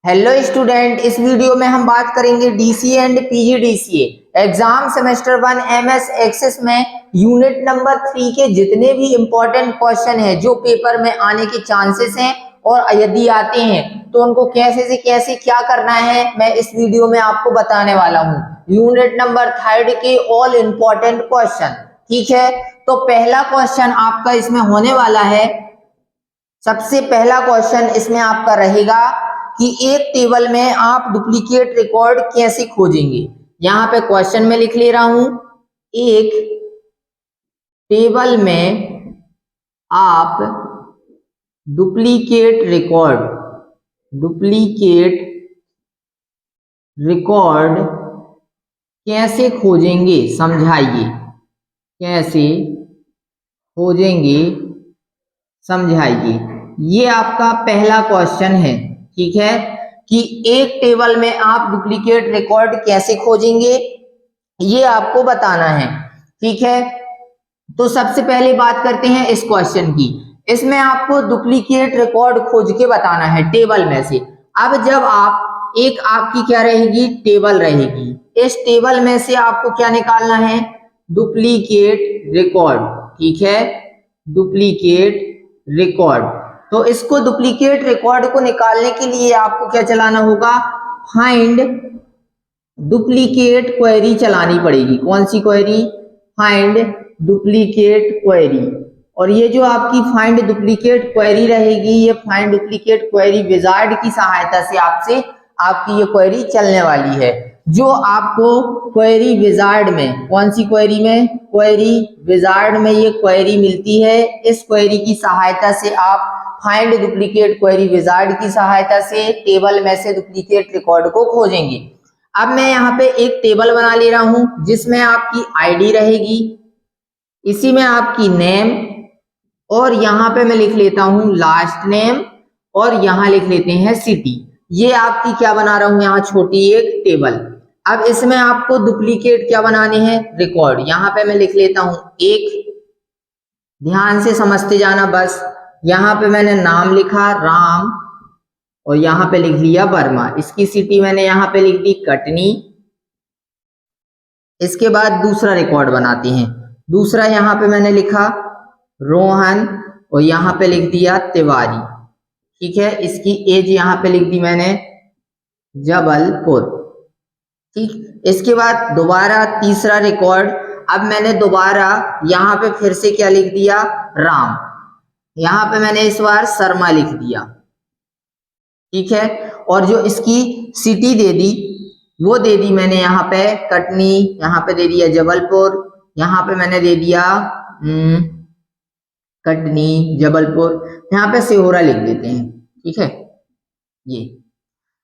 Hello student, इस video में हम बात करेंगे DCA and PGDCA exam semester 1 MS Access में यूनिट नंबर 3 के जितने भी इम्पोर्टेंट क्वेश्चन हैं जो पेपर में आने के चांसेस हैं और यदि आते हैं तो उनको कैसे से कैसे क्या करना है मैं इस वीडियो में आपको बताने वाला हूँ। यूनिट नंबर 3 के ऑल इम्पोर्टेंट क्वेश्चन, ठीक है। तो पहला क्वेश्चन आपका इसमें होने वाला है, सबसे पहला क्वेश्चन इसमें आपका रहेगा कि एक टेबल में आप डुप्लीकेट रिकॉर्ड कैसे खोजेंगे। यहां पे क्वेश्चन में लिख ले रहा हूं, एक टेबल में आप डुप्लीकेट रिकॉर्ड कैसे खोजेंगे, समझाइए। कैसे खोजेंगे समझाइए, ये आपका पहला क्वेश्चन है, ठीक है। कि एक टेबल में आप डुप्लीकेट रिकॉर्ड कैसे खोजेंगे ये आपको बताना है, ठीक है। तो सबसे पहले बात करते हैं इस क्वेश्चन की। इसमें आपको डुप्लीकेट रिकॉर्ड खोज के बताना है टेबल में से। अब जब आप एक आपकी क्या रहेगी, टेबल रहेगी, इस टेबल में से आपको क्या निकालना है, डुप्लीकेट रिकॉर्ड, ठीक है। डुप्लीकेट रिकॉर्ड, तो इसको डुप्लीकेट रिकॉर्ड को निकालने के लिए आपको क्या चलाना होगा, फाइंड डुप्लीकेट क्वेरी चलानी पड़ेगी। कौन सी क्वेरी, फाइंड डुप्लीकेट क्वेरी। और ये जो आपकी फाइंड डुप्लीकेट क्वेरी रहेगी, ये फाइंड डुप्लीकेट क्वेरी विजार्ड की सहायता से आपसे आपकी ये क्वेरी चलने वाली है। जो आपको क्वेरी विजार्ड में, कौन सी क्वेरी में, क्वेरी विजार्ड में ये क्वेरी मिलती है। इस क्वेरी की सहायता से आप फाइंड डुप्लीकेट क्वेरी विजार्ड की सहायता से टेबल में से डुप्लीकेट रिकॉर्ड को खोजेंगे। अब मैं यहाँ पे एक टेबल बना ले रहा हूं जिसमें आपकी आईडी रहेगी, इसी में आपकी नेम, और यहाँ पे मैं लिख लेता हूं लास्ट नेम, और यहाँ लिख लेते हैं सिटी। ये आपकी क्या बना रहा हूं, यहाँ छोटी एक टेबल। अब इसमें आपको डुप्लीकेट क्या बनाने हैं, रिकॉर्ड। यहाँ पे मैं लिख लेता हूं एक, ध्यान से समझते जाना बस। यहाँ पे मैंने नाम लिखा राम, और यहाँ पे लिख लिया वर्मा। इसकी सिटी मैंने यहाँ पे लिख दी कटनी। इसके बाद दूसरा रिकॉर्ड बनाते हैं। दूसरा यहाँ पे मैंने लिखा रोहन, और यहाँ पे लिख दिया तिवारी, ठीक है। इसकी एज यहाँ पे लिख दी मैंने जबलपुर, ठीक। इसके बाद दोबारा तीसरा रिकॉर्ड, अब मैंने दोबारा यहाँ पे फिर से क्या लिख दिया, राम। यहाँ पे मैंने इस बार शर्मा लिख दिया, ठीक है। और जो इसकी सिटी दे दी वो दे दी मैंने यहाँ पे कटनी, यहाँ पे दे दिया जबलपुर, यहाँ पे मैंने दे दिया कटनी जबलपुर, यहाँ पे सिहोरा लिख देते हैं, ठीक है। ये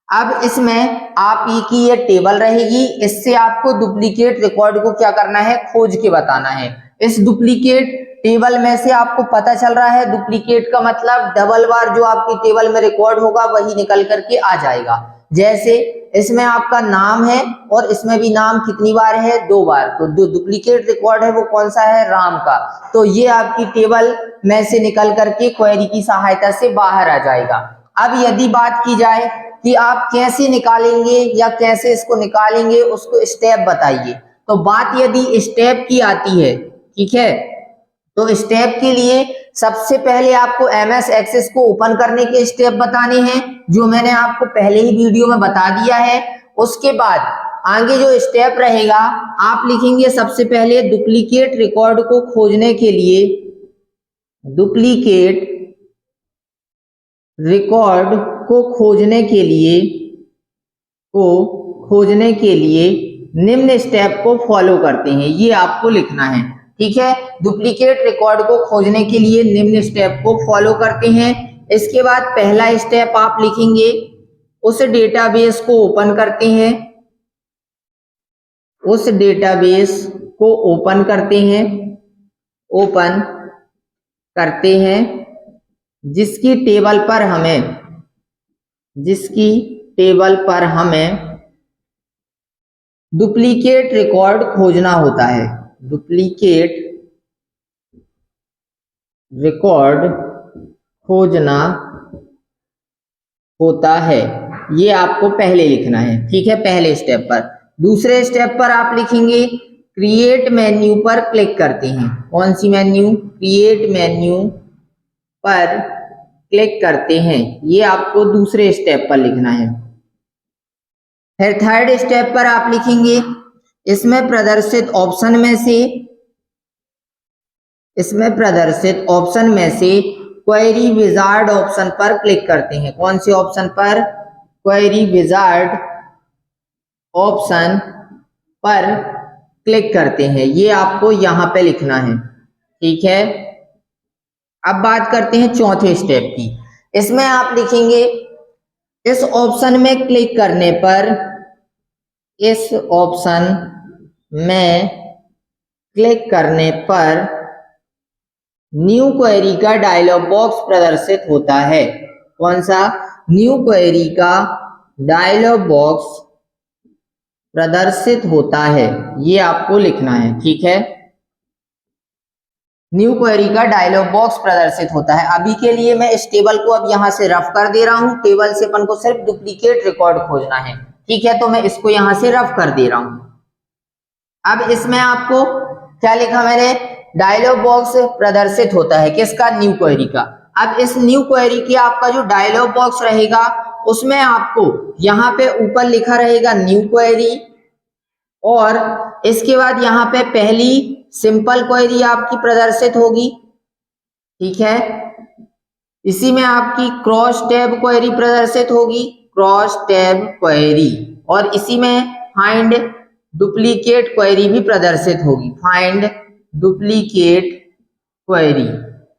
अब इसमें आप की ये टेबल रहेगी, इससे आपको डुप्लीकेट रिकॉर्ड को क्या करना है, खोज के बताना है। इस डुप्लीकेट टेबल में से आपको पता चल रहा है, डुप्लीकेट का मतलब डबल बार जो आपकी टेबल में रिकॉर्ड होगा वही निकल करके आ जाएगा। जैसे इसमें आपका नाम है और इसमें भी नाम कितनी बार है, 2 बार, तो जो डुप्लीकेट रिकॉर्ड है वो कौन सा है, राम का। तो ये आपकी टेबल में से निकल करके क्वेरी की सहायता से बाहर आ जाएगा। अब यदि बात की जाए कि आप कैसे निकालेंगे या कैसे इसको निकालेंगे, उसको स्टेप बताइए। तो बात यदि स्टेप की आती है, ठीक है, तो स्टेप के लिए सबसे पहले आपको एमएस एक्सेस को ओपन करने के स्टेप बताने हैं, जो मैंने आपको पहले ही वीडियो में बता दिया है। उसके बाद आगे जो स्टेप रहेगा, आप लिखेंगे सबसे पहले डुप्लीकेट रिकॉर्ड को खोजने के लिए, डुप्लीकेट रिकॉर्ड को खोजने के लिए निम्न स्टेप को फॉलो करते हैं, ये आपको लिखना है, ठीक है। डुप्लीकेट रिकॉर्ड को खोजने के लिए निम्न स्टेप को फॉलो करते हैं। इसके बाद पहला स्टेप आप लिखेंगे, उस डेटाबेस को ओपन करते हैं, उस डेटाबेस को ओपन करते हैं जिसकी टेबल पर हमें डुप्लीकेट रिकॉर्ड खोजना होता है, डुप्लीकेट रिकॉर्ड खोजना होता है, ये आपको पहले लिखना है, ठीक है, पहले स्टेप पर। दूसरे स्टेप पर आप लिखेंगे क्रिएट मेन्यू पर क्लिक करते हैं। कौन सी मेन्यू? क्रिएट मेन्यू पर क्लिक करते हैं, ये आपको दूसरे स्टेप पर लिखना है। फिर थर्ड स्टेप पर आप लिखेंगे इसमें प्रदर्शित ऑप्शन में से क्वेरी विजार्ड ऑप्शन पर क्लिक करते हैं। कौन से ऑप्शन पर? क्वेरी विजार्ड ऑप्शन पर क्लिक करते हैं, ये आपको यहां पे लिखना है, ठीक है। अब बात करते हैं चौथे स्टेप की। इसमें आप लिखेंगे इस ऑप्शन में क्लिक करने पर, इस ऑप्शन में क्लिक करने पर न्यू क्वेरी का डायलॉग बॉक्स प्रदर्शित होता है। कौन सा? न्यू क्वेरी का डायलॉग बॉक्स प्रदर्शित होता है, ये आपको लिखना है, ठीक है। न्यू क्वेरी का डायलॉग बॉक्स प्रदर्शित होता है। अभी के लिए मैं इस टेबल को अब यहां से रफ कर दे रहा हूं। टेबल से अपन को सिर्फ डुप्लीकेट रिकॉर्ड खोजना है, ठीक है, तो मैं इसको यहां से रफ कर दे रहा हूं। अब इसमें आपको क्या लिखा मैंने? डायलॉग बॉक्स प्रदर्शित होता है, किसका? न्यू क्वेरी का। अब इस न्यू क्वेरी की आपका जो डायलॉग बॉक्स रहेगा उसमें आपको यहाँ पे ऊपर लिखा रहेगा न्यू क्वेरी, और इसके बाद यहाँ पे पहली सिंपल क्वेरी आपकी प्रदर्शित होगी, ठीक है। इसी में आपकी क्रॉस टैब क्वेरी प्रदर्शित होगी, क्रॉस टैब क्वेरी, और इसी में फाइंड डुप्लीकेट क्वेरी भी प्रदर्शित होगी, फाइंड डुप्लीकेट क्वेरी,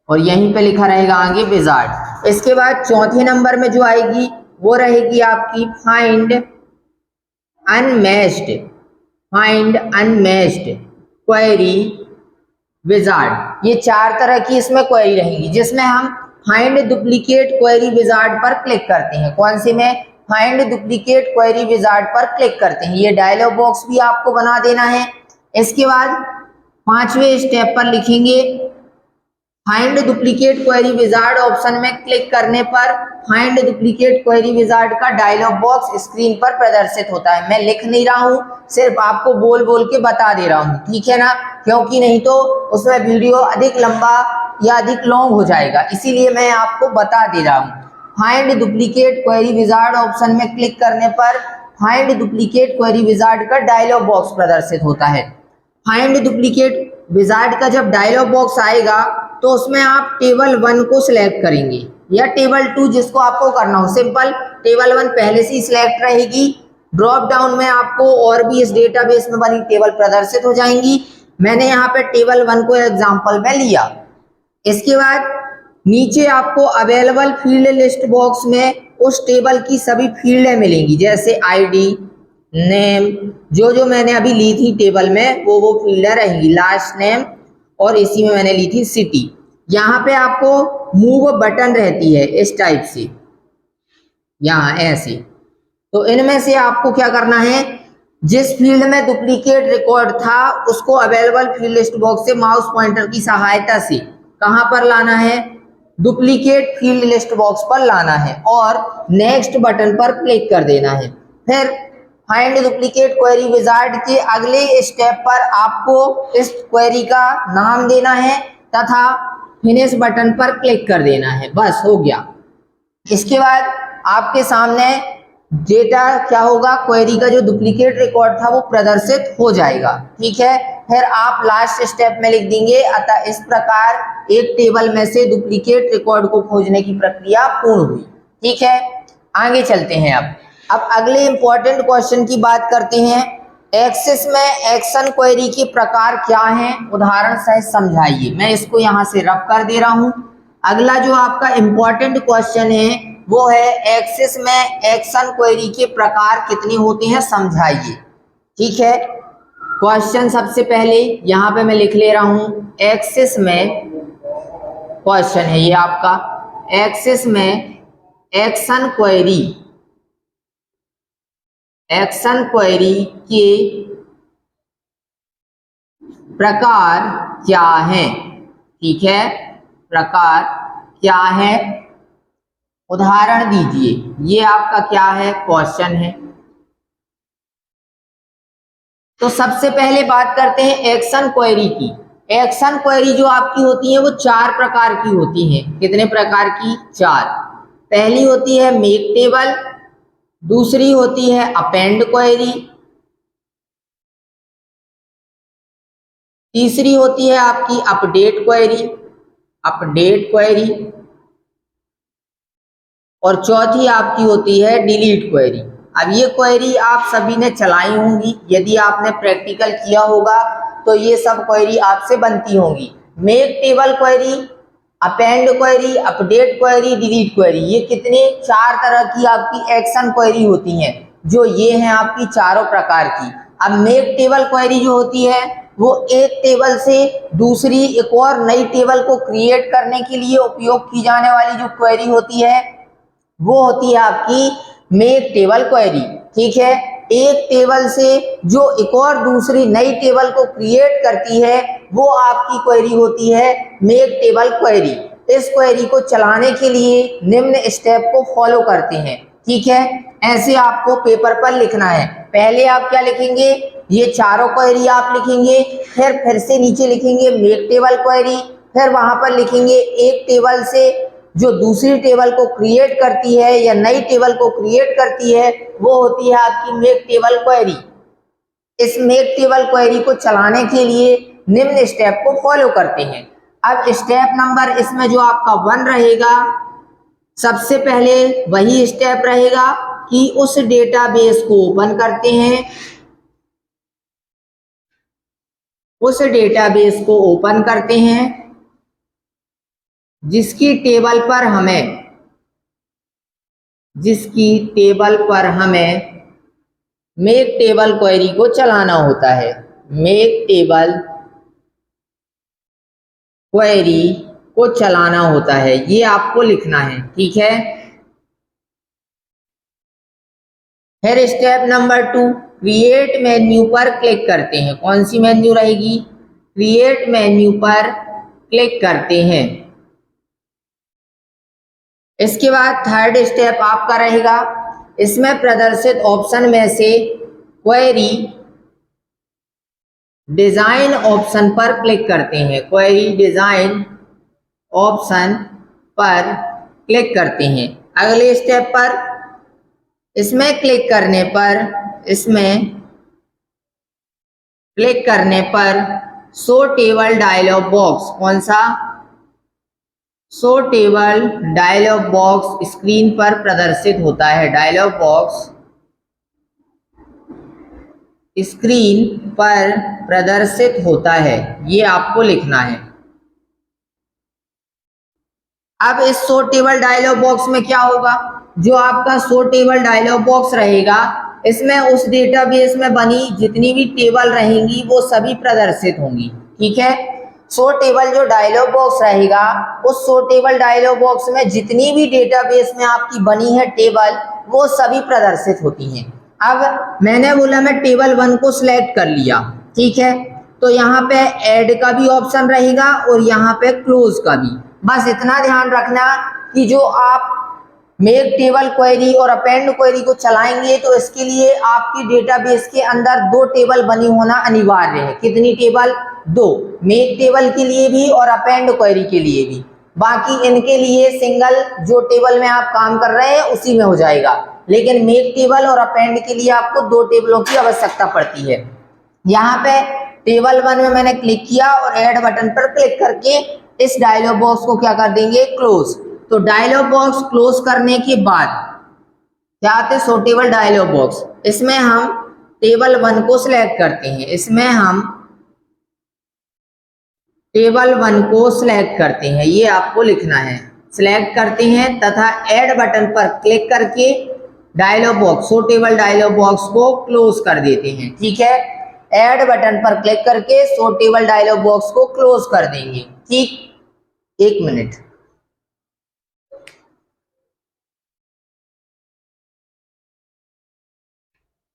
और यहीं पे लिखा रहेगा आगे विजार्ड। इसके बाद चौथे नंबर में जो आएगी वो रहेगी आपकी फाइंड अनमैच्ड क्वेरी विजार्ड। ये चार तरह की इसमें क्वेरी रहेंगी, जिसमें हम फाइंड डुप्लीकेट क्वेरी विजार्ड पर क्लिक करते हैं। कौन सी में? फाइंड डुप्लीकेट क्वेरी विजार्ड पर क्लिक करते हैं। ये डायलॉग बॉक्स भी आपको बना देना है। इसके बाद पांचवें स्टेप पर लिखेंगे find duplicate query wizard option में क्लिक करने पर फाइंड डुप्लीकेट क्वेरी विजार्ड का डायलॉग बॉक्स स्क्रीन पर प्रदर्शित होता है। मैं लिख नहीं रहा हूं, सिर्फ आपको बोल बोल के बता दे रहा हूं, ठीक है ना, क्योंकि नहीं तो उसमें वीडियो अधिक लंबा या अधिक लॉन्ग हो जाएगा, इसीलिए मैं आपको बता दे रहा हूं। Find duplicate query wizard option में क्लिक करने पर फाइंड डुप्लीकेट क्वेरी विजार्ड का डायलॉग बॉक्स प्रदर्शित होता है। फाइंड डुप्लीकेट विजार्ड का जब डायलॉग बॉक्स आएगा तो उसमें आप टेबल 1 को सिलेक्ट करेंगे या टेबल 2, जिसको आपको करना हो। सिंपल टेबल 1 पहले से ही सिलेक्ट रहेगी। ड्रॉप डाउन में आपको और भी इस डेटाबेस में बनी टेबल प्रदर्शित हो जाएंगी। मैंने यहाँ पे टेबल 1 को एग्जांपल में लिया। इसके बाद नीचे आपको अवेलेबल फील्ड लिस्ट बॉक्स में उस टेबल की सभी फील्डें मिलेंगी, जैसे आईडी, नेम, जो मैंने अभी ली थी टेबल में वो फील्डें रहेंगी, लास्ट नेम, और इसी में मैंने ली थी सिटी। यहाँ पे आपको मूव बटन रहती है इस टाइप से, यहाँ ऐसे। तो इनमें से आपको क्या करना है, जिस फील्ड में डुप्लीकेट रिकॉर्ड था उसको अवेलेबल फील्ड लिस्ट बॉक्स से माउस पॉइंटर की सहायता से कहां पर लाना है? डुप्लीकेट फील्ड लिस्ट बॉक्स पर लाना है और नेक्स्ट बटन पर क्लिक कर देना है। फिर फाइंड डुप्लीकेट क्वेरी विजार्ड के अगले स्टेप पर आपको इस क्वेरी का नाम देना है तथा फिनिश बटन पर क्लिक कर देना है, बस हो गया। इसके बाद आपके सामने डेटा क्या होगा, क्वेरी का जो डुप्लीकेट रिकॉर्ड था वो प्रदर्शित हो जाएगा, ठीक है। फिर आप लास्ट स्टेप में लिख देंगे अतः इस प्रकार एक टेबल में से डुप्लीकेट रिकॉर्ड को खोजने की प्रक्रिया पूर्ण हुई, ठीक है। आगे चलते हैं। अब अगले इंपॉर्टेंट क्वेश्चन की बात करते हैं। एक्सेस में एक्शन क्वेरी के प्रकार क्या हैं, उदाहरण सहित समझाइए। मैं इसको यहां से रफ कर दे रहा हूं। अगला जो आपका इंपॉर्टेंट क्वेश्चन है वो है एक्सेस में एक्शन क्वेरी के प्रकार कितने होते हैं, समझाइए, ठीक है। क्वेश्चन सबसे पहले यहां पे मैं लिख ले रहा हूं, एक्सेस में क्वेश्चन है ये आपका, एक्सेस में एक्शन क्वेरी के प्रकार क्या है, ठीक है, प्रकार क्या है। उदाहरण दीजिए। ये आपका क्या है, क्वेश्चन है। तो सबसे पहले बात करते हैं एक्शन क्वेरी की। एक्शन क्वेरी जो आपकी होती है वो 4 प्रकार की होती हैं। कितने प्रकार की? 4। पहली होती है मेक टेबल, दूसरी होती है अपेंड क्वेरी, तीसरी होती है आपकी अपडेट क्वेरी, और चौथी आपकी होती है डिलीट क्वेरी। अब ये क्वेरी आप सभी ने चलाई होंगी, यदि आपने प्रैक्टिकल किया होगा तो ये सब क्वेरी आपसे बनती होंगी। Make table query, append query, update query, delete query, ये कितने 4 तरह की आपकी एक्शन क्वेरी होती हैं, जो ये हैं आपकी चारों प्रकार की। अब मेक टेबल क्वेरी जो होती है वो एक टेबल से दूसरी एक और नई टेबल को क्रिएट करने के लिए उपयोग की जाने वाली जो क्वेरी होती है वो होती है आपकी मेक टेबल क्वेरी। ठीक है, एक टेबल से जो एक और दूसरी नई टेबल को क्रिएट करती है वो आपकी क्वेरी होती है मेक टेबल क्वेरी। इस क्वेरी को चलाने के लिए निम्न स्टेप को फॉलो करते हैं। ठीक है, ऐसे आपको पेपर पर लिखना है। पहले आप क्या लिखेंगे, ये चारों क्वेरी आप लिखेंगे, फिर से नीचे लिखेंगे मेक टेबल क्वेरी, फिर वहां पर लिखेंगे एक टेबल से जो दूसरी टेबल को क्रिएट करती है या नई टेबल को क्रिएट करती है वो होती है आपकी मेक टेबल क्वेरी। इस मेक टेबल क्वेरी को चलाने के लिए निम्न स्टेप को फॉलो करते हैं। अब स्टेप नंबर इसमें जो आपका 1 रहेगा, सबसे पहले वही स्टेप रहेगा कि उस डेटाबेस को ओपन करते हैं। उस डेटाबेस को ओपन करते हैं जिसकी टेबल पर हमें मेक टेबल क्वेरी को चलाना होता है। मेक टेबल क्वेरी को चलाना होता है, ये आपको लिखना है। ठीक है, फिर स्टेप नंबर 2, क्रिएट मेन्यू पर क्लिक करते हैं। कौन सी मेन्यू रहेगी? क्रिएट मेन्यू पर क्लिक करते हैं। इसके बाद थर्ड स्टेप आपका रहेगा, इसमें प्रदर्शित ऑप्शन में से क्वेरी डिजाइन ऑप्शन पर क्लिक करते हैं। क्वेरी डिजाइन ऑप्शन पर क्लिक करते हैं। अगले स्टेप पर इसमें क्लिक करने पर शो टेबल डायलॉग बॉक्स, कौन सा? Show table dialog box screen पर प्रदर्शित होता है। डायलॉग बॉक्स स्क्रीन पर प्रदर्शित होता है, ये आपको लिखना है। अब इस शो टेबल डायलॉग बॉक्स में क्या होगा, जो आपका शो टेबल डायलॉग बॉक्स रहेगा इसमें उस डेटाबेस में बनी जितनी भी टेबल रहेंगी वो सभी प्रदर्शित होंगी। ठीक है, शो टेबल जो डायलॉग बॉक्स रहेगा उस शो टेबल डायलॉग बॉक्स में जितनी भी डेटाबेस में आपकी बनी है टेबल वो सभी प्रदर्शित होती हैं। अब मैंने बोला मैं टेबल 1 को सिलेक्ट कर लिया। ठीक है, तो यहाँ पे ऐड का भी ऑप्शन रहेगा और यहाँ पे क्लोज का भी। बस इतना ध्यान रखना कि जो आप मेक टेबल क्वेरी और अपेंड क्वेरी को चलाएंगे तो इसके लिए आपकी डेटाबेस के अंदर 2 टेबल बनी होना अनिवार्य है। कितनी टेबल? 2, मेक टेबल के लिए भी और अपेंड क्वेरी के लिए भी। बाकी इनके लिए सिंगल जो टेबल में आप काम कर रहे हैं उसी में हो जाएगा, लेकिन मेक टेबल और अपेंड के लिए आपको 2 टेबलों की आवश्यकता पड़ती है। यहाँ पे टेबल 1 में मैंने क्लिक किया और ऐड बटन पर क्लिक करके इस डायलॉग बॉक्स को क्या कर देंगे, क्लोज। तो डायलॉग बॉक्स क्लोज करने के बाद क्या आते हैं, शो टेबल डायलॉग बॉक्स। इसमें हम टेबल 1 को सिलेक्ट करते हैं। इसमें हम टेबल 1 को सिलेक्ट करते हैं, ये आपको लिखना है। सिलेक्ट करते हैं तथा ऐड बटन पर क्लिक करके dialog box, show table dialog box को क्लोज कर देते हैं। ठीक है, ऐड बटन पर क्लिक करके शो टेबल डायलॉग बॉक्स को क्लोज कर देंगे। ठीक, 1 मिनट।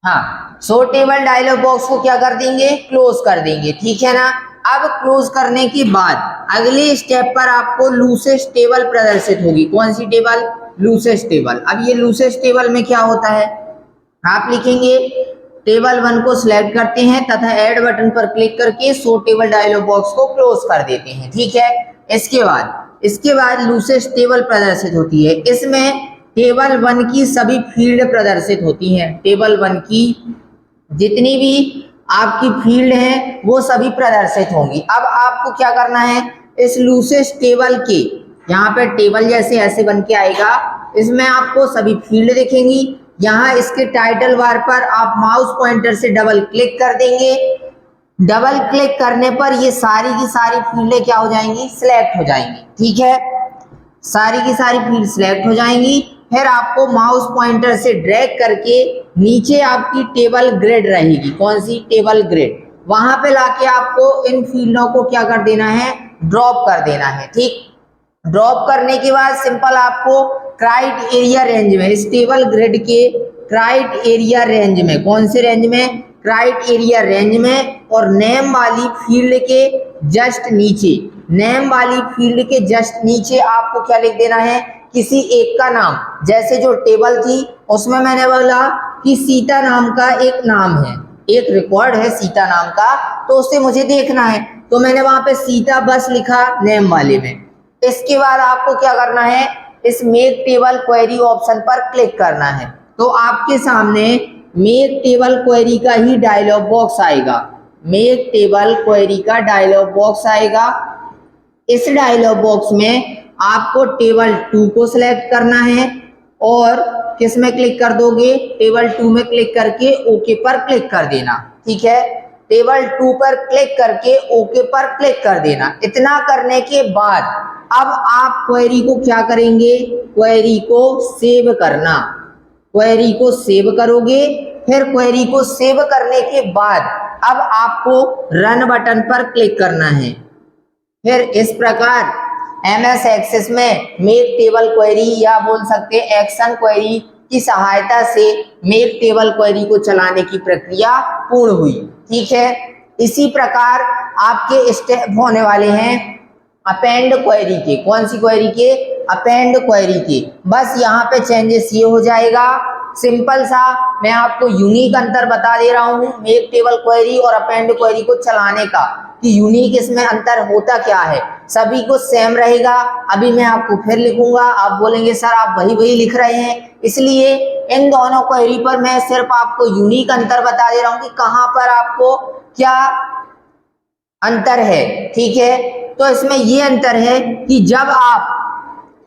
हाँ, शो टेबल डायलॉग बॉक्स को क्या कर देंगे, क्लोज कर देंगे। ठीक है ना। अब क्लोज करने के बाद अगले स्टेप पर आपको लूसेस्ट टेबल प्रदर्शित होगी। कौन सी टेबल? लूसेस्ट टेबल। अब ये लूसेस्ट टेबल में क्या होता है, आप लिखेंगे टेबल 1 को सिलेक्ट करते हैं तथा ऐड बटन पर क्लिक करके शो टेबल डायलॉग बॉक्स को क्लोज कर देते हैं। ठीक है, इसके बाद लूसेस्ट टेबल प्रदर्शित होती है। इसमें टेबल 1 की सभी फील्ड प्रदर्शित होती हैं। टेबल 1 की जितनी भी आपकी फील्ड है वो सभी प्रदर्शित होंगी। अब आपको क्या करना है, इस लूसेस्ट टेबल के यहाँ पे टेबल जैसे ऐसे बन के आएगा, इसमें आपको सभी फील्ड दिखेंगी। यहाँ इसके टाइटल बार पर आप माउस पॉइंटर से डबल क्लिक कर देंगे। डबल क्लिक करने पर ये सारी की सारी फील्डें क्या हो जाएंगी, सिलेक्ट हो जाएंगी। ठीक है, सारी की सारी फील्ड सिलेक्ट हो जाएंगी। फिर आपको माउस पॉइंटर से ड्रैग करके नीचे आपकी टेबल ग्रिड रहेगी, कौन सी, टेबल ग्रिड, वहां पे लाके आपको इन फील्डों को क्या कर देना है, ड्रॉप कर देना है। ठीक, ड्रॉप करने के बाद सिंपल आपको क्राइट एरिया रेंज में, इस टेबल ग्रिड के क्राइट एरिया रेंज में, कौन से रेंज में, क्राइट एरिया रेंज में, और नेम वाली फील्ड के जस्ट नीचे, नेम वाली फील्ड के जस्ट नीचे आपको क्या लिख देना है, किसी एक का नाम। जैसे जो टेबल थी उसमें मैंने बोला कि सीता नाम का एक नाम है, एक रिकॉर्ड है सीता नाम का, तो उसे मुझे देखना है, तो मैंने वहां पे सीता बस लिखा नेम वाले में। इसके बाद आपको क्या करना है, इस मेक टेबल क्वेरी ऑप्शन पर क्लिक करना है, तो आपके सामने मेक टेबल क्वेरी का ही डायलॉग बॉक्स आएगा। मेक टेबल क्वेरी का डायलॉग बॉक्स आएगा। इस डायलॉग बॉक्स में आपको टेबल 2 को सिलेक्ट करना है और किस में क्लिक कर दोगे, टेबल 2 में क्लिक करके ओके पर क्लिक कर देना। ठीक है, टेबल 2 पर क्लिक करके ओके पर क्लिक कर देना। इतना करने के बाद अब आप क्वेरी को क्या करेंगे, क्वेरी को सेव करना, क्वेरी को सेव करोगे। फिर क्वेरी को सेव करने के बाद अब आपको रन बटन पर क्लिक करना है। फिर इस प्रकार MS एक्सेस में मेक टेबल क्वेरी या बोल सकते हैं एक्शन क्वेरी की सहायता से मेक टेबल क्वेरी को चलाने की प्रक्रिया पूर्ण हुई। ठीक है, इसी प्रकार आपके स्टेप होने वाले हैं अपेंड क्वेरी के, कौन सी क्वेरी के, अपेंड क्वेरी के। बस यहाँ पे चेंजेस ये हो जाएगा, सिंपल सा मैं आपको यूनिक अंतर बता दे रहा हूँ मेक टेबल क्वेरी और अपेंड क्वेरी को चलाने का, कि यूनिक इसमें अंतर होता क्या है। सभी को सेम रहेगा। अभी मैं आपको फिर लिखूंगा, आप बोलेंगे सर आप वही लिख रहे हैं, इसलिए इन दोनों क्वेरी पर मैं सिर्फ आपको यूनिक अंतर बता दे रहा हूँ कि कहाँ पर आपको क्या अंतर है। ठीक है, तो इसमें ये अंतर है कि जब आप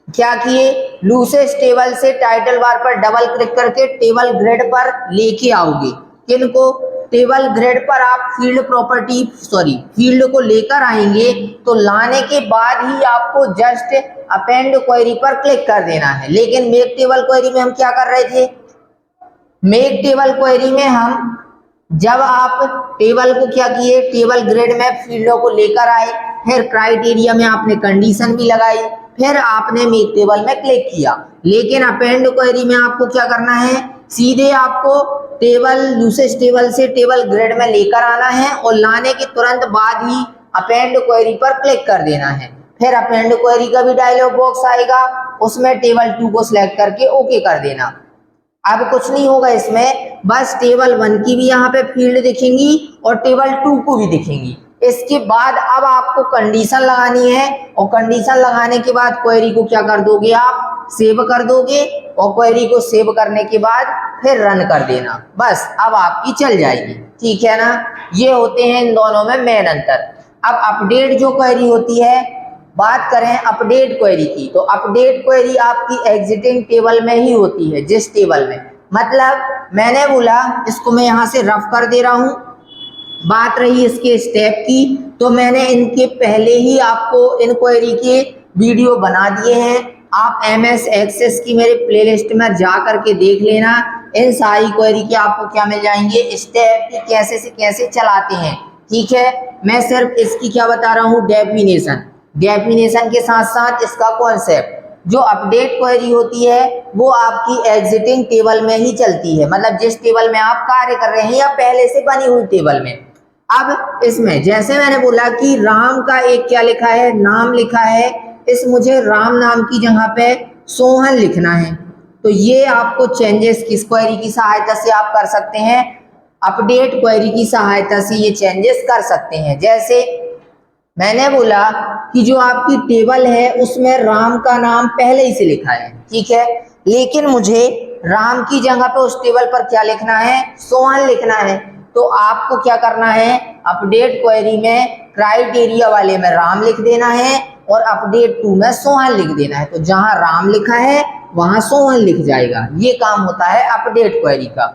क्या किए, लूसेस्ट टेबल से टाइटल बार पर डबल क्लिक करके टेबल ग्रिड पर लेके आओगे, किनको, टेबल ग्रिड पर आप फील्ड को लेकर आएंगे, तो लाने के बाद ही आपको जस्ट अपेंड क्वेरी पर क्लिक कर देना है। लेकिन मेक टेबल क्वेरी में हम क्या कर रहे थे, मेक टेबल क्वेरी में हम जब आप टेबल को क्या किए, टेबल ग्रिड में फील्डों को लेकर आए, फिर क्राइटेरिया में आपने कंडीशन भी लगाई, फिर आपने मेक टेबल में क्लिक किया। लेकिन अपेंड क्वेरी में आपको क्या करना है, सीधे आपको टेबल लूसेस्ट टेबल से टेबल ग्रिड में लेकर आना है और लाने के तुरंत बाद ही अपेंड क्वेरी पर क्लिक कर देना है। फिर अपेंड क्वेरी का भी डायलॉग बॉक्स आएगा, उसमें टेबल 2 को सिलेक्ट करके ओके कर देना। अब कुछ नहीं होगा इसमें, बस टेबल 1 की भी यहाँ पे फील्ड दिखेंगी और टेबल 2 को भी दिखेंगी। इसके बाद अब आपको कंडीशन लगानी है और कंडीशन लगाने के बाद क्वेरी को क्या कर दोगे, आप सेव कर दोगे और क्वेरी को सेव करने के बाद फिर रन कर देना, बस अब आपकी चल जाएगी। ठीक है ना, ये होते हैं इन दोनों में मेन अंतर। अब अपडेट जो क्वेरी होती है, बात करें अपडेट क्वेरी की, तो अपडेट क्वेरी आपकी एग्जिटिंग टेबल में ही होती है। जिस टेबल में, मतलब मैंने बोला, इसको मैं यहाँ से रफ कर दे रहा हूँ। बात रही इसके स्टेप की, तो मैंने इनके पहले ही आपको इन क्वेरी के वीडियो बना दिए हैं। आप MS एक्सेस की मेरे प्लेलिस्ट में जा करके देख लेना, इन सारी क्वेरी के आपको क्या मिल जाएंगे, स्टेप की कैसे से कैसे चलाते हैं। ठीक है, मैं सिर्फ इसकी क्या बता रहा हूँ, डेफिनेशन के साथ साथ इसका कॉन्सेप्ट। जो अपडेट क्वेरी होती है वो आपकी एग्जिटिंग टेबल में ही चलती है, मतलब जिस टेबल में आप कार्य कर रहे हैं या पहले से बनी हुई टेबल में। अब इसमें जैसे मैंने बोला कि राम का एक क्या लिखा है, नाम लिखा है, इस मुझे राम नाम की जगह पे सोहन लिखना है। तो ये आपको चेंजेस किस क्वेरी की सहायता से आप कर सकते हैं, अपडेट क्वेरी की सहायता से ये चेंजेस कर सकते हैं। जैसे मैंने बोला कि जो आपकी टेबल है उसमें राम का नाम पहले ही से लिखा है, ठीक है, लेकिन मुझे राम की जगह पे उस टेबल पर क्या लिखना है, सोहन लिखना है। तो आपको क्या करना है, अपडेट क्वेरी में क्राइटेरिया वाले में राम लिख देना है और अपडेट 2 में सोहन लिख देना है। तो जहां राम लिखा है वहां सोहन लिख जाएगा। ये काम होता है अपडेट क्वेरी का।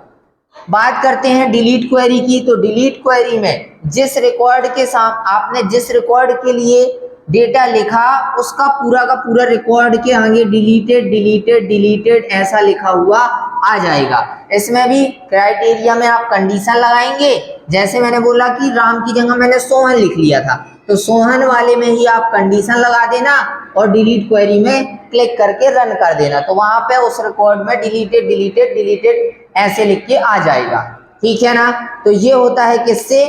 बात करते हैं डिलीट क्वेरी की। तो डिलीट क्वेरी में जिस रिकॉर्ड के साथ आपने जिस रिकॉर्ड के लिए डेटा लिखा उसका पूरा का पूरा रिकॉर्ड के आगे डिलीटेड डिलीटेड डिलीटेड ऐसा लिखा हुआ आ जाएगा। इसमें भी क्राइटेरिया में आप कंडीशन लगाएंगे। जैसे मैंने बोला कि राम की जगह मैंने सोहन लिख लिया था, तो सोहन वाले में ही आप कंडीशन लगा देना और डिलीट क्वेरी में क्लिक करके रन कर देना। तो वहां पे उस रिकॉर्ड में डिलीटेड डिलीटेड डिलीटेड ऐसे लिख के आ जाएगा, ठीक है ना। तो ये होता है किससे,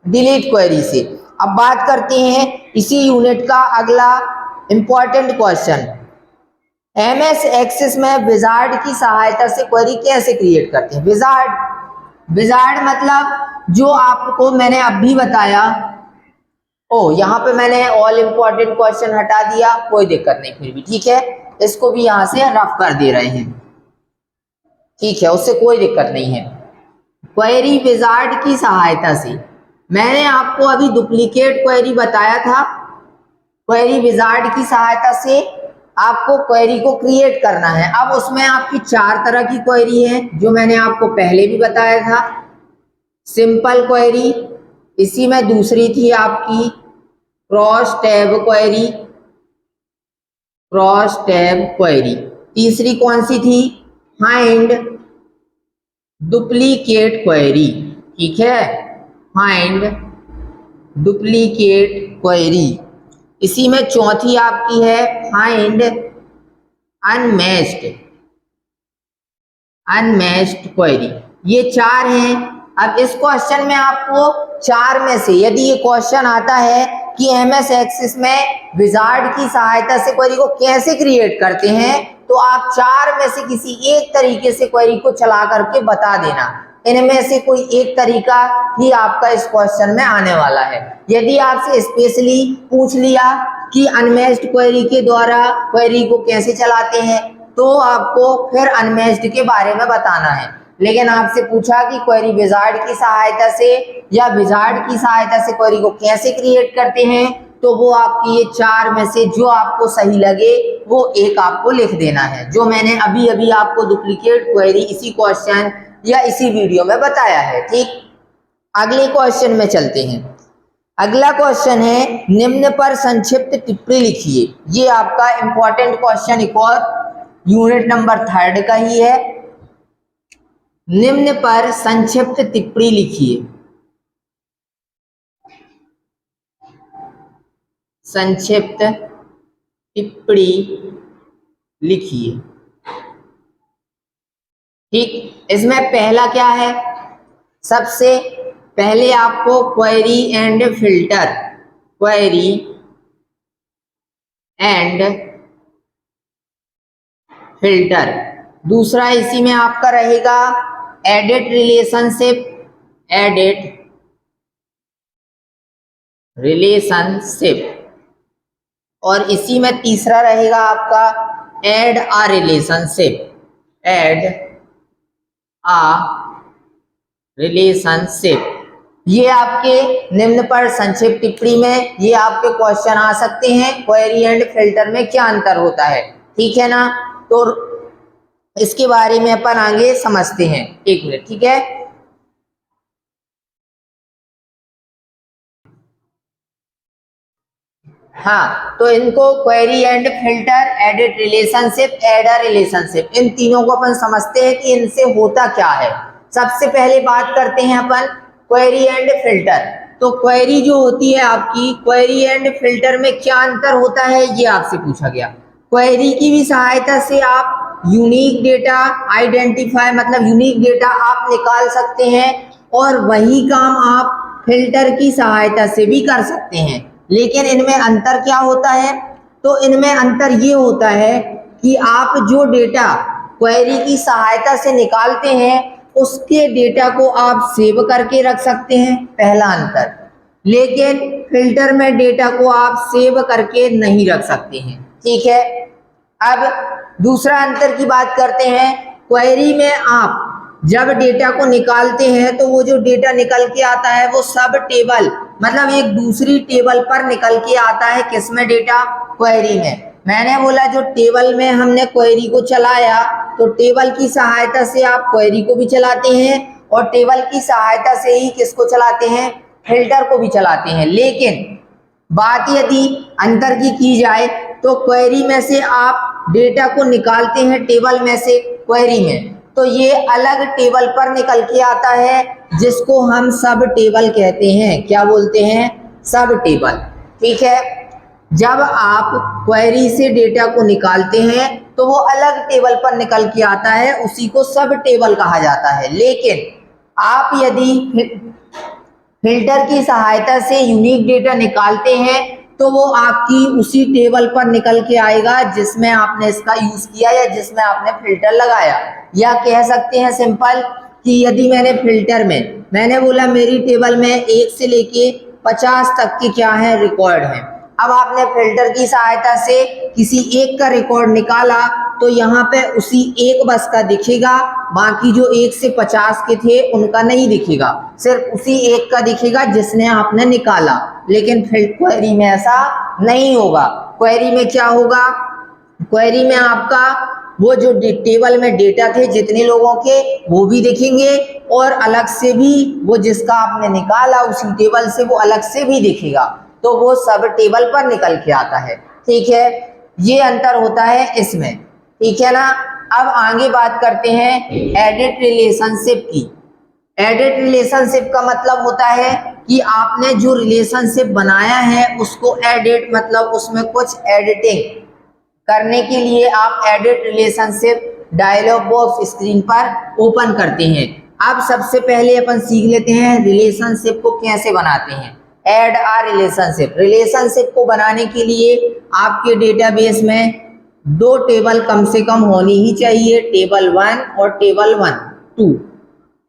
डिलीट क्वेरी से। अब बात करते हैं इसी यूनिट का अगला इंपॉर्टेंट क्वेश्चन, एमएस एक्सेस में विजार्ड की सहायता से क्वेरी कैसे क्रिएट करते हैं। विजार्ड मतलब जो आपको मैंने अभी बताया। यहाँ पे मैंने ऑल इंपॉर्टेंट क्वेश्चन हटा दिया, कोई दिक्कत नहीं, फिर भी ठीक है, इसको भी यहां से रफ कर दे रहे हैं, ठीक है, उससे कोई दिक्कत नहीं है। क्वेरी विजार्ड की सहायता से, मैंने आपको अभी डुप्लीकेट क्वेरी बताया था। क्वेरी विजार्ड की सहायता से आपको क्वेरी को क्रिएट करना है। अब उसमें आपकी 4 तरह की क्वेरी है जो मैंने आपको पहले भी बताया था। सिंपल क्वेरी, इसी में दूसरी थी आपकी cross tab query, cross tab query. तीसरी कौन सी थी, फाइंड डुप्लीकेट क्वेरी, ठीक है, फाइंड डुप्लीकेट क्वेरी। इसी में चौथी आपकी है फाइंड अनमैच्ड क्वेरी। ये 4 हैं। अब इस क्वेश्चन में आपको 4 में से यदि ये क्वेश्चन आता है कि एमएस एक्सेस में विजार्ड की सहायता से क्वेरी को कैसे क्रिएट करते हैं, तो आप 4 में से किसी एक तरीके से क्वेरी को चला करके बता देना। इनमें से कोई एक तरीका ही आपका इस क्वेश्चन में आने वाला है। यदि आपसे स्पेशली पूछ लिया कि अनमैच्ड क्वेरी के द्वारा क्वेरी को कैसे चलाते हैं, तो आपको फिर अनमैच्ड के बारे में बताना है। लेकिन आपसे पूछा कि क्वेरी विजार्ड की सहायता से या विजार्ड की सहायता से क्वेरी को कैसे क्रिएट करते हैं, तो वो आपकी ये 4 में से जो आपको सही लगे वो एक आपको लिख देना है, जो मैंने अभी अभी आपको डुप्लीकेट क्वेरी इसी क्वेश्चन या इसी वीडियो में बताया है, ठीक। अगले क्वेश्चन में चलते हैं। अगला क्वेश्चन है निम्न पर संक्षिप्त टिप्पणी लिखिए। ये आपका इंपॉर्टेंट क्वेश्चन एक और यूनिट नंबर 3 का ही है। निम्न पर संक्षिप्त टिप्पणी लिखिए। संक्षिप्त टिप्पणी लिखिए, ठीक। इसमें पहला क्या है, सबसे पहले आपको query and filter, query and filter. दूसरा इसी में आपका रहेगा एडिट रिलेशनशिप, एडिट रिलेशनशिप। और इसी में तीसरा रहेगा आपका add a relationship, add a relationship. ये आपके निम्न पर संक्षिप्त टिप्पणी में ये आपके क्वेश्चन आ सकते हैं, क्वेरी एंड फिल्टर में क्या अंतर होता है, ठीक है ना। तो इसके बारे में अपन आगे समझते हैं, एक मिनट, ठीक है। हाँ, तो इनको query and filter, edit relationship, adder relationship, इन तीनों को अपन समझते हैं कि इनसे होता क्या है। सबसे पहले बात करते हैं अपन क्वेरी एंड फिल्टर। तो क्वेरी जो होती है आपकी, क्वेरी एंड फिल्टर में क्या अंतर होता है ये आपसे पूछा गया। क्वेरी की भी सहायता से आप यूनिक डेटा आइडेंटिफाई, मतलब यूनिक डेटा आप निकाल सकते हैं, और वही काम आप फिल्टर की सहायता से भी कर सकते हैं। लेकिन इनमें अंतर क्या होता है, तो इनमें अंतर ये होता है कि आप जो डेटा क्वेरी की सहायता से निकालते हैं उसके डेटा को आप सेव करके रख सकते हैं, पहला अंतर। लेकिन फिल्टर में डेटा को आप सेव करके नहीं रख सकते हैं, ठीक है। अब दूसरा अंतर की बात करते हैं। क्वेरी में आप जब डेटा को निकालते हैं तो वो जो डेटा निकल के आता है वो सब टेबल मतलब एक दूसरी टेबल पर निकल के आता है। किसमें डेटा? क्वेरी में। मैंने बोला जो टेबल में हमने क्वेरी को चलाया तो टेबल की सहायता से आप क्वेरी को भी चलाते हैं और टेबल की सहायता से ही किसको चलाते हैं? फिल्टर को भी चलाते हैं। लेकिन बात यदि अंतर की जाए तो क्वेरी में से आप डेटा को निकालते हैं टेबल में से क्वेरी में, तो ये अलग टेबल पर निकल के आता है जिसको हम सब टेबल कहते हैं। क्या बोलते हैं? सब टेबल, ठीक है। जब आप क्वेरी से डेटा को निकालते हैं तो वो अलग टेबल पर निकल के आता है, उसी को सब टेबल कहा जाता है। लेकिन आप यदि फिल्टर की सहायता से यूनिक डेटा निकालते हैं तो वो आपकी उसी टेबल पर निकल के आएगा जिसमें आपने इसका यूज किया या जिसमें आपने फिल्टर लगाया। या कह सकते हैं सिंपल कि यदि मैंने बोला मेरी टेबल में 1 से लेके 50 तक के क्या है? रिकॉर्ड हैं। अब आपने फिल्टर की सहायता से किसी एक का रिकॉर्ड निकाला तो यहाँ पे उसी एक बस का दिखेगा, बाकी जो 1 से 50 के थे उनका नहीं दिखेगा, सिर्फ उसी एक का दिखेगा जिसने आपने निकाला। लेकिन फिर क्वेरी में ऐसा नहीं होगा। क्वेरी में क्या होगा? क्वेरी में आपका वो जो टेबल में डेटा थे जितने लोगों के वो भी दिखेंगे और अलग से भी वो जिसका आपने निकाला उसी टेबल से वो अलग से भी दिखेगा, तो वो सब टेबल पर निकल के आता है, ठीक है। ये अंतर होता है इसमें, ठीक है ना। अब आगे बात करते हैं एडिट रिलेशनशिप की। एडिट रिलेशनशिप का मतलब होता है कि आपने जो रिलेशनशिप बनाया है उसको एडिट मतलब उसमें कुछ एडिटिंग करने के लिए आप edit relationship dialog box screen पर ओपन करते हैं। अब सबसे पहले अपन सीख लेते हैं रिलेशनशिप को कैसे बनाते हैं। ऐड आ रिलेशनशिप को बनाने के लिए आपके डेटाबेस में 2 टेबल कम से कम होनी ही चाहिए, टेबल 1 और टेबल 2।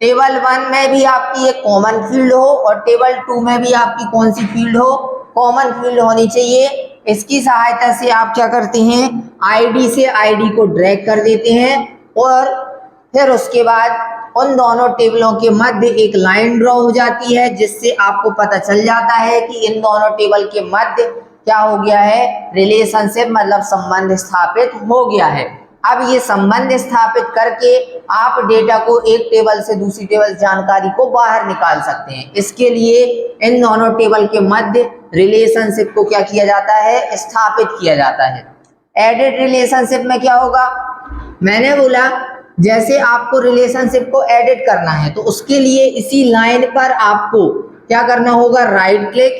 टेबल 1 में भी आपकी एक कॉमन फील्ड हो और टेबल 2 में भी आपकी कौन सी फील्ड हो? कॉमन फील्ड होनी चाहिए। इसकी सहायता से आप क्या करते हैं? आईडी से आईडी को ड्रैग कर देते हैं और फिर उसके बाद उन दोनों टेबलों के मध्य एक लाइन ड्रॉ हो जाती है जिससे आपको पता चल जाता है कि इन दोनों टेबल के मध्य क्या हो गया है? रिलेशनशिप मतलब संबंध स्थापित हो गया है। अब ये संबंध स्थापित करके आप डेटा को एक टेबल से दूसरी टेबल जानकारी को बाहर निकाल सकते हैं। इसके लिए इन दोनों टेबल के मध्य रिलेशनशिप को क्या किया जाता है? स्थापित किया जाता है। एडिट रिलेशनशिप में क्या होगा? मैंने बोला जैसे आपको रिलेशनशिप को एडिट करना है तो उसके लिए इसी लाइन पर आपको क्या करना होगा? राइट क्लिक,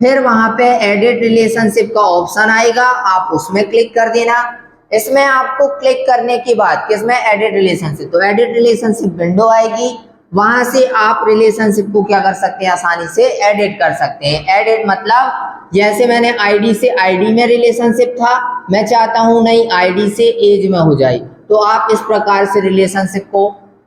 फिर वहां पे एडिट रिलेशनशिप का ऑप्शन आएगा, आप उसमें क्लिक कर देना। इसमें आपको क्लिक करने के बाद किसमें? एडिट रिलेशनशिप, तो एडिट रिलेशनशिप विंडो आएगी, वहां से आप रिलेशनशिप को क्या कर सकते हैं? आसानी से एडिट कर सकते हैं। एडिट मतलब जैसे मैंने आईडी से आईडी में रिलेशनशिप था, मैं चाहता हूं नई आईडी से एज में हो जाए, तो आप इस प्रकार से रिलेशनशिप को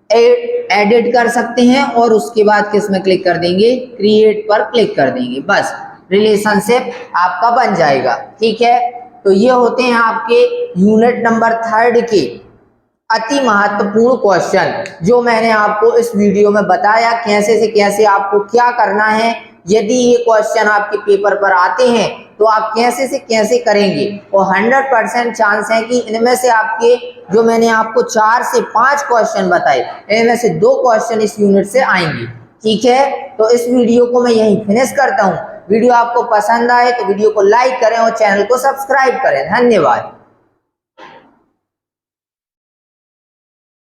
एडिट कर सकते हैं और उसके बाद किस में क्लिक कर देंगे? क्रिएट पर क्लिक कर देंगे, बस रिलेशनशिप आपका बन जाएगा, ठीक है। तो ये होते हैं आपके यूनिट नंबर 3 के अति महत्वपूर्ण क्वेश्चन जो मैंने आपको इस वीडियो में बताया कैसे से कैसे आपको क्या करना है। यदि ये क्वेश्चन आपके पेपर पर आते हैं तो आप कैसे से कैसे करेंगे और 100% चांस है कि इनमें से आपके जो मैंने आपको 4 से 5 क्वेश्चन बताए इनमें से 2 क्वेश्चन इस यूनिट से आएंगे, ठीक है। तो इस वीडियो को मैं यहीं फिनिश करता हूँ। वीडियो आपको पसंद आए तो वीडियो को लाइक करें और चैनल को सब्सक्राइब करें। धन्यवाद।